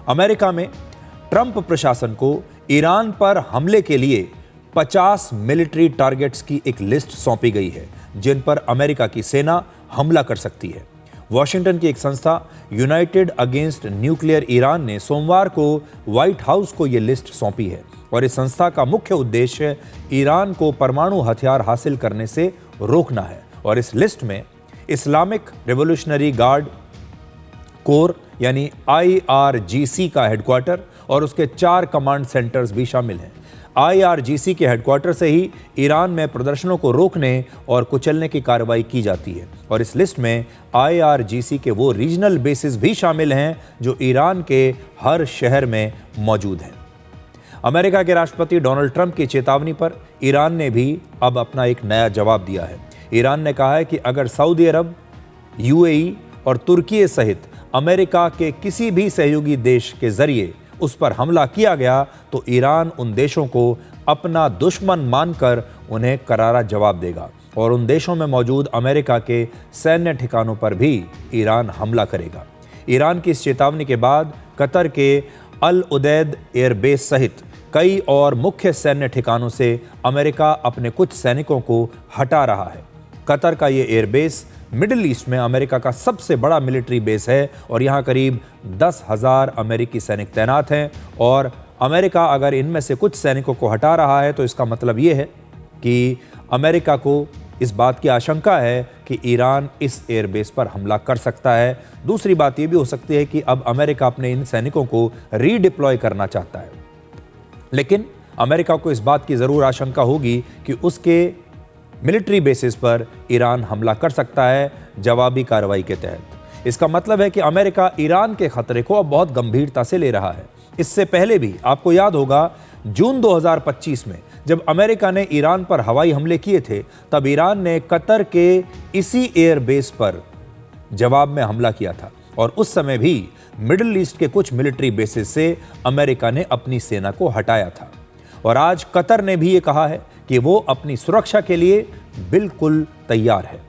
America में Trump प्रशासन को ईरान पर हमले के लिए 50 मिलिट्री टारगेट्स की एक लिस्ट सौंपी गई है जिन पर अमेरिका की सेना हमला कर सकती है। वॉशिंगटन की एक संस्था यूनाइटेड अगेंस्ट न्यूक्लियर ईरान ने सोमवार को व्हाइट हाउस को यह लिस्ट सौंपी है और इस संस्था का मुख्य उद्देश्य ईरान को परमाणु हथियार हासिल करने से रोकना है। और इस लिस्ट में इस्लामिक रिवॉल्यूशनरी गार्ड कोर यानी IRGC का हेडक्वार्टर और उसके 4 कमांड सेंटर्स भी शामिल हैं। IRGC के हेडक्वार्टर से ही ईरान में प्रदर्शनों को रोकने और कुचलने की कार्रवाई की जाती है और इस लिस्ट में IRGC के वो रीजनल बेसिस भी शामिल हैं जो ईरान के हर शहर में मौजूद हैं। अमेरिका के राष्ट्रपति डोनाल्ड ट्रंप की चेतावनी पर ईरान ने भी अब अपना एक नया जवाब दिया है। ईरान ने कहा है कि अगर सऊदी अरब, UAE और तुर्की सहित अमेरिका के किसी भी सहयोगी देश के जरिए उस पर हमला किया गया तो ईरान उन देशों को अपना दुश्मन मानकर उन्हें करारा जवाब देगा और उन देशों में मौजूद अमेरिका के सैन्य ठिकानों पर भी ईरान हमला करेगा। ईरान की इस चेतावनी के बाद कतर के अल उदैद एयरबेस सहित कई और मुख्य सैन्य ठिकानों से अमेरिका अपने कुछ सैनिकों को हटा रहा है। कतर का ये एयरबेस मिडिल ईस्ट में अमेरिका का सबसे बड़ा मिलिट्री बेस है और यहाँ करीब 10,000 अमेरिकी सैनिक तैनात हैं और अमेरिका अगर इनमें से कुछ सैनिकों को हटा रहा है तो इसका मतलब ये है कि अमेरिका को इस बात की आशंका है कि ईरान इस एयरबेस पर हमला कर सकता है। दूसरी बात ये भी हो सकती है कि अब अमेरिका अपने इन सैनिकों को रीडिप्लॉय करना चाहता है, लेकिन अमेरिका को इस बात की ज़रूर आशंका होगी कि उसके मिलिट्री बेसिस पर ईरान हमला कर सकता है जवाबी कार्रवाई के तहत। इसका मतलब है कि अमेरिका ईरान के खतरे को अब बहुत गंभीरता से ले रहा है। इससे पहले भी आपको याद होगा जून 2025 में जब अमेरिका ने ईरान पर हवाई हमले किए थे तब ईरान ने कतर के इसी एयरबेस पर जवाब में हमला किया था और उस समय भी मिडिल ईस्ट के कुछ मिलिट्री बेसिस से अमेरिका ने अपनी सेना को हटाया था। और आज कतर ने भी ये कहा है कि वो अपनी सुरक्षा के लिए बिल्कुल तैयार है।